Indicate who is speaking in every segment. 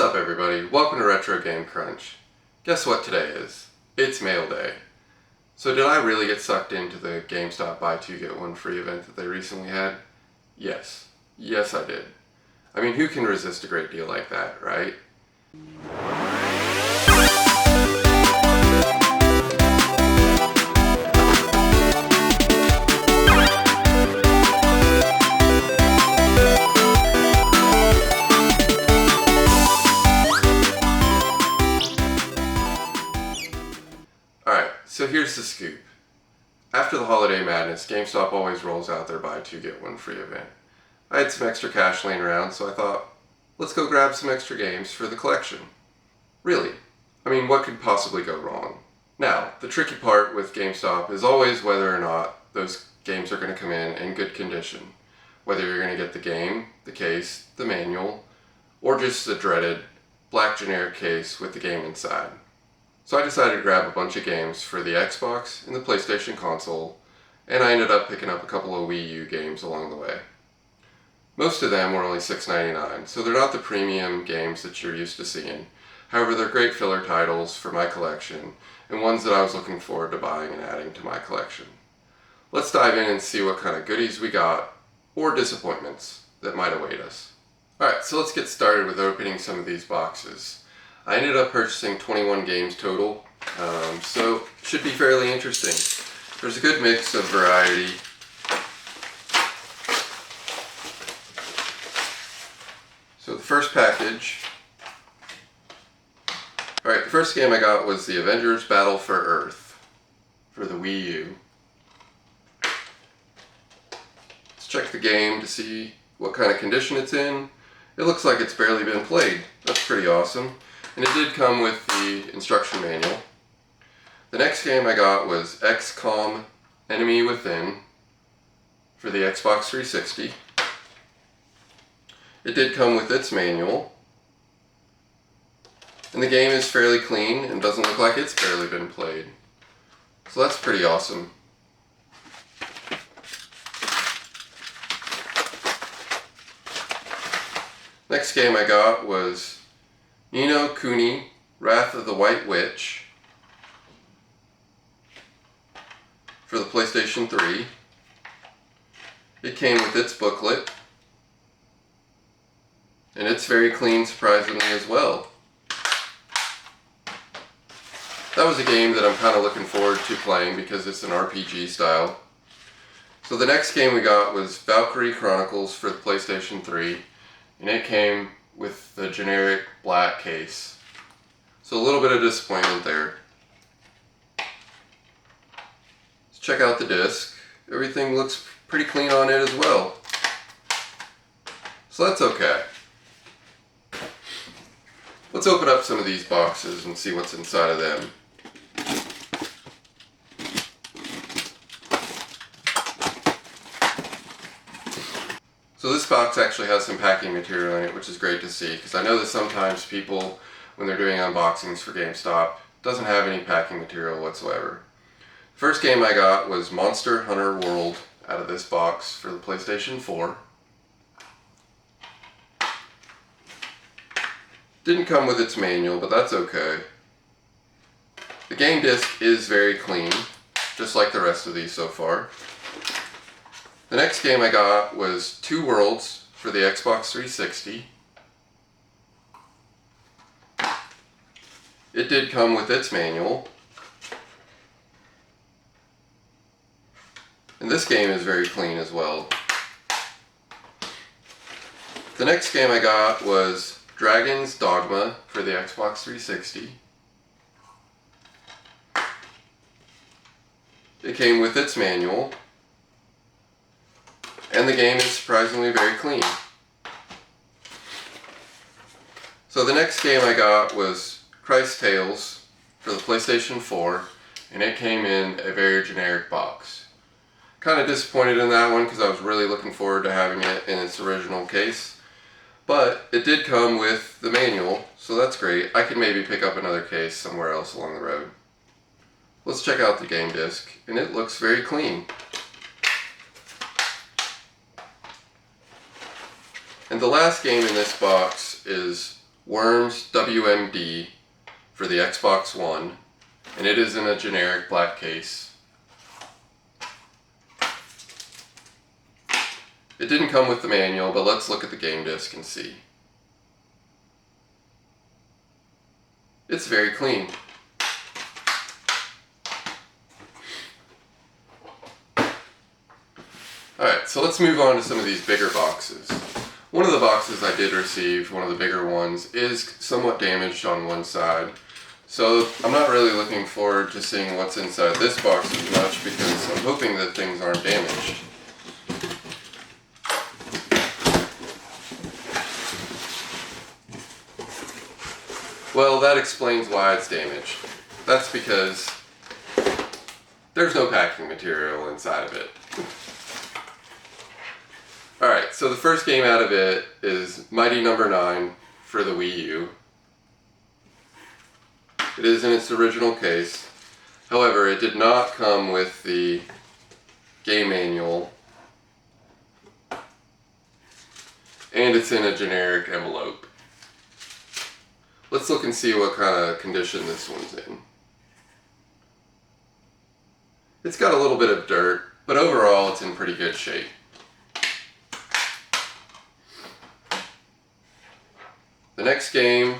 Speaker 1: up everybody? Welcome to RetroGameCrunch. Guess what today is? It's mail day. So did I really get sucked into the GameStop buy two get one free event that they recently had? Yes. Yes I did. I mean, who can resist a great deal like that, right? So here's the scoop. After the holiday madness, GameStop always rolls out their buy two get one free event. I had some extra cash laying around, so I thought, let's go grab some extra games for the collection. Really, I mean, what could possibly go wrong? Now, the tricky part with GameStop is always whether or not those games are going to come in good condition. Whether you're going to get the game, the case, the manual, or just the dreaded black generic case with the game inside. So I decided to grab a bunch of games for the Xbox and the PlayStation console, and I ended up picking up a couple of Wii U games along the way. Most of them were only $6.99, so they're not the premium games that you're used to seeing. However, they're great filler titles for my collection, and ones that I was looking forward to buying and adding to my collection. Let's dive in and see what kind of goodies we got, or disappointments that might await us. Alright, so let's get started with opening some of these boxes. I ended up purchasing 21 games total, so it should be fairly interesting. There's a good mix of variety. So the first package, alright, the first game I got was the Avengers Battle for Earth for the Wii U. Let's check the game to see what kind of condition it's in. It looks like it's barely been played. That's pretty awesome. And it did come with the instruction manual. The next game I got was XCOM Enemy Within for the Xbox 360. It did come with its manual. And the game is fairly clean and doesn't look like it's barely been played. So that's pretty awesome. Next game I got was Ni no Kuni, Wrath of the White Witch for the PlayStation 3. It came with its booklet, and it's very clean surprisingly as well. That was a game that I'm kind of looking forward to playing because it's an RPG style. So the next game we got was Valkyrie Chronicles for the PlayStation 3, and it came with the generic black case. So a little bit of disappointment there. Let's check out the disc. Everything looks pretty clean on it as well. So that's okay. Let's open up some of these boxes and see what's inside of them. So this box actually has some packing material in it, which is great to see, because I know that sometimes people, when they're doing unboxings for GameStop, doesn't have any packing material whatsoever. First game I got was Monster Hunter World out of this box for the PlayStation 4. Didn't come with its manual, but that's okay. The game disc is very clean, just like the rest of these so far. The next game I got was Two Worlds for the Xbox 360. It did come with its manual. And this game is very clean as well. The next game I got was Dragon's Dogma for the Xbox 360. It came with its manual. And the game is surprisingly very clean. So the next game I got was Christ Tales for the PlayStation 4, and it came in a very generic box. Kind of disappointed in that one because I was really looking forward to having it in its original case. But it did come with the manual, so that's great. I can maybe pick up another case somewhere else along the road. Let's check out the game disc, and it looks very clean. And the last game in this box is Worms WMD for the Xbox One, and it is in a generic black case. It didn't come with the manual, but let's look at the game disc and see. It's very clean. Alright, so let's move on to some of these bigger boxes. One of the boxes I did receive, one of the bigger ones, is somewhat damaged on one side. So I'm not really looking forward to seeing what's inside this box as much because I'm hoping that things aren't damaged. Well, that explains why it's damaged. That's because there's no packing material inside of it. Alright, so the first game out of it is Mighty Number 9 for the Wii U. It is in its original case. However, it did not come with the game manual. And it's in a generic envelope. Let's look and see what kind of condition this one's in. It's got a little bit of dirt, but overall it's in pretty good shape. The next game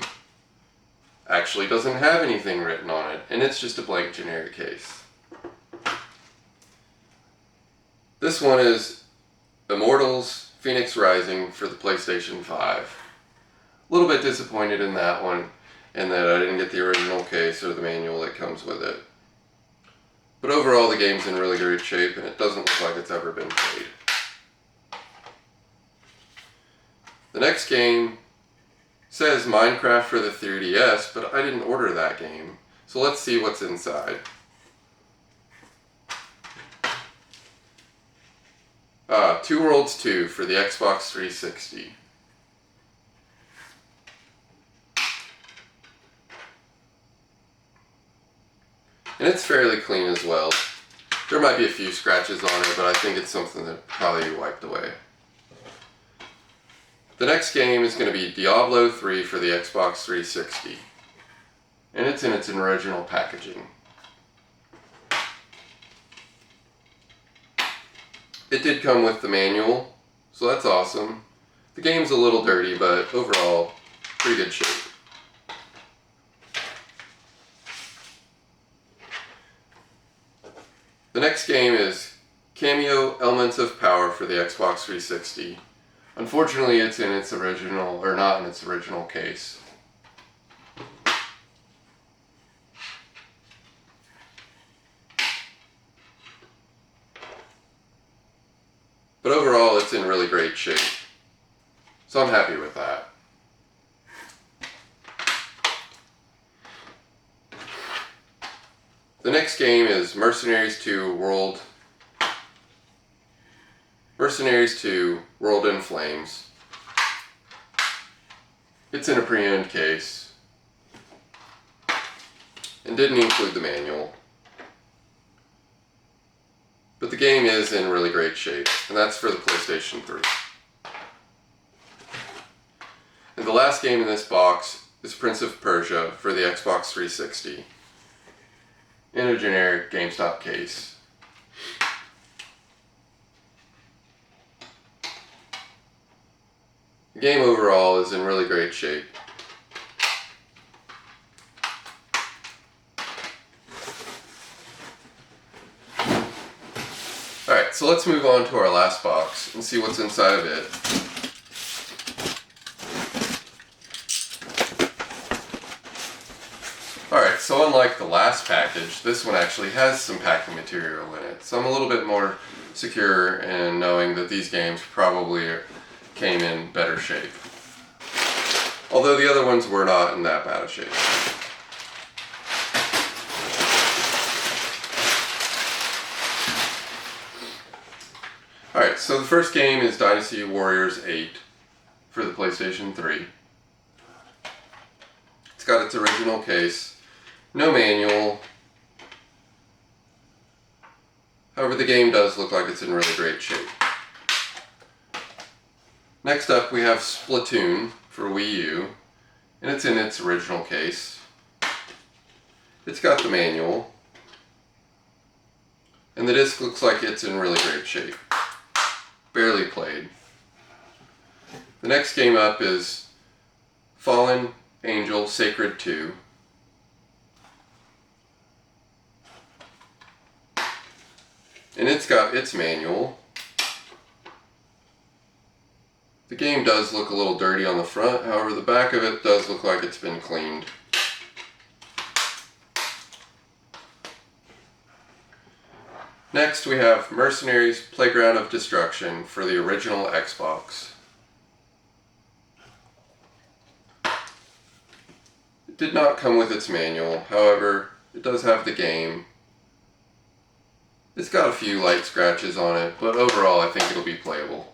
Speaker 1: actually doesn't have anything written on it, and it's just a blank generic case. This one is Immortals Phoenix Rising for the PlayStation 5. A little bit disappointed in that one, in that I didn't get the original case or the manual that comes with it. But overall the game's in really great shape, and it doesn't look like it's ever been played. The next game says Minecraft for the 3DS, but I didn't order that game. So let's see what's inside. Two Worlds 2 for the Xbox 360. And it's fairly clean as well. There might be a few scratches on it, but I think it's something that probably wiped away. The next game is going to be Diablo 3 for the Xbox 360. And it's in its original packaging. It did come with the manual, so that's awesome. The game's a little dirty, but overall, pretty good shape. The next game is Cameo Elements of Power for the Xbox 360. Unfortunately, it's in its original, or not in its original case. But overall, it's in really great shape. So I'm happy with that. The next game is Mercenaries 2 World in Flames. It's in a pre-owned case and didn't include the manual. But the game is in really great shape, and that's for the PlayStation 3. And the last game in this box is Prince of Persia for the Xbox 360 in a generic GameStop case. The game overall is in really great shape. Alright, so let's move on to our last box and see what's inside of it. Alright, so unlike the last package, this one actually has some packing material in it. So I'm a little bit more secure in knowing that these games probably came in better shape. Although the other ones were not in that bad of shape. Alright, so the first game is Dynasty Warriors 8 for the PlayStation 3. It's got its original case, no manual. However, the game does look like it's in really great shape. Next up we have Splatoon for Wii U. and it's in its original case. It's got the manual, and the disc looks like it's in really great shape. Barely played. The next game up is Fallen Angel Sacred 2. And it's got its manual. The game does look a little dirty on the front, however the back of it does look like it's been cleaned. Next we have Mercenaries Playground of Destruction for the original Xbox. It did not come with its manual, however it does have the game. It's got a few light scratches on it, but overall I think it'll be playable.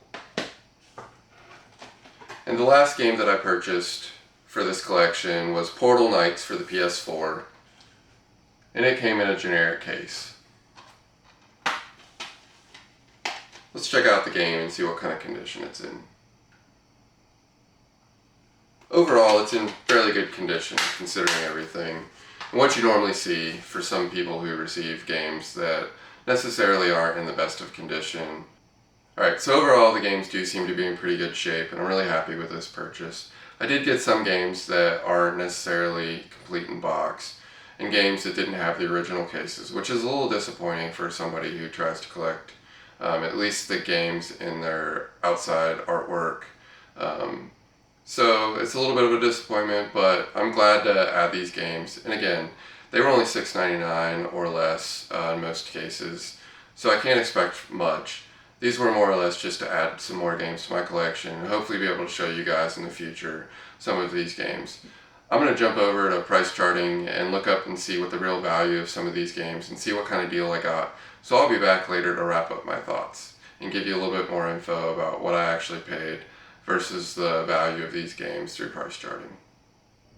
Speaker 1: And the last game that I purchased for this collection was Portal Knights for the PS4, and it came in a generic case. Let's check out the game and see what kind of condition it's in. Overall, it's in fairly good condition considering everything, and what you normally see for some people who receive games that necessarily aren't in the best of condition. Alright, so overall the games do seem to be in pretty good shape, and I'm really happy with this purchase. I did get some games that aren't necessarily complete in box, and games that didn't have the original cases, which is a little disappointing for somebody who tries to collect at least the games in their outside artwork. So it's a little bit of a disappointment, but I'm glad to add these games. And again, they were only $6.99 or less in most cases, so I can't expect much. These were more or less just to add some more games to my collection and hopefully be able to show you guys in the future some of these games. I'm going to jump over to price charting and look up and see what the real value of some of these games and see what kind of deal I got. So I'll be back later to wrap up my thoughts and give you a little bit more info about what I actually paid versus the value of these games through price charting.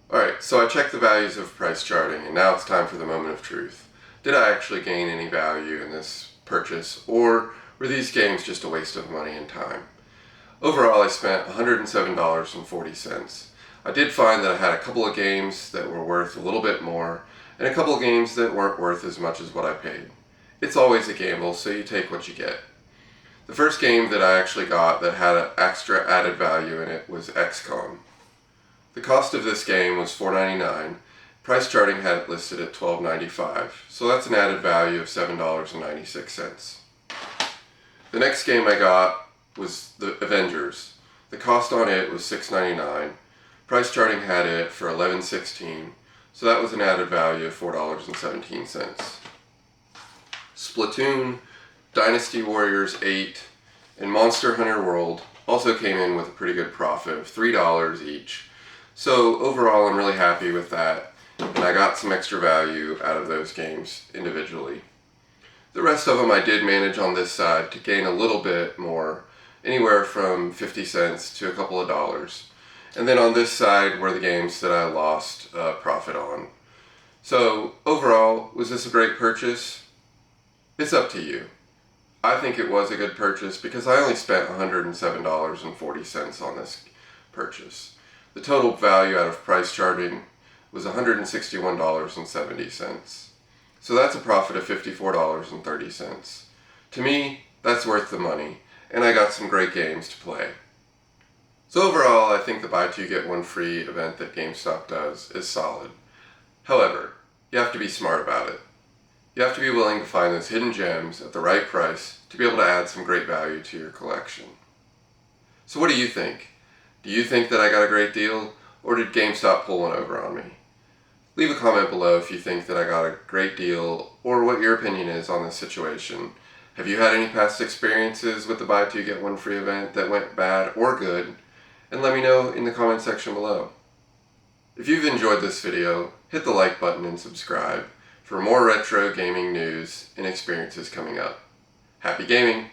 Speaker 1: Alright, so I checked the values of price charting, and now it's time for the moment of truth. Did I actually gain any value in this purchase, or were these games just a waste of money and time? Overall, I spent $107.40. I did find that I had a couple of games that were worth a little bit more, and a couple of games that weren't worth as much as what I paid. It's always a gamble, so you take what you get. The first game that I actually got that had an extra added value in it was XCOM. The cost of this game was $4.99. Price charting had it listed at $12.95, so that's an added value of $7.96. The next game I got was The Avengers. The cost on it was $6.99. Price charting had it for $11.16, so that was an added value of $4.17. Splatoon, Dynasty Warriors 8, and Monster Hunter World also came in with a pretty good profit of $3 each. So overall I'm really happy with that, and I got some extra value out of those games individually. The rest of them I did manage on this side to gain a little bit more, anywhere from 50 cents to a couple of dollars. And then on this side were the games that I lost profit on. So overall, was this a great purchase? It's up to you. I think it was a good purchase because I only spent $107.40 on this purchase. The total value out of price charting was $161.70. So that's a profit of $54.30. To me, that's worth the money, and I got some great games to play. So overall, I think the buy two get one free event that GameStop does is solid. However, you have to be smart about it. You have to be willing to find those hidden gems at the right price to be able to add some great value to your collection. So what do you think? Do you think that I got a great deal, or did GameStop pull one over on me? Leave a comment below if you think that I got a great deal, or what your opinion is on this situation. Have you had any past experiences with the buy two get one free event that went bad or good? And let me know in the comment section below. If you've enjoyed this video, hit the like button and subscribe for more retro gaming news and experiences coming up. Happy gaming!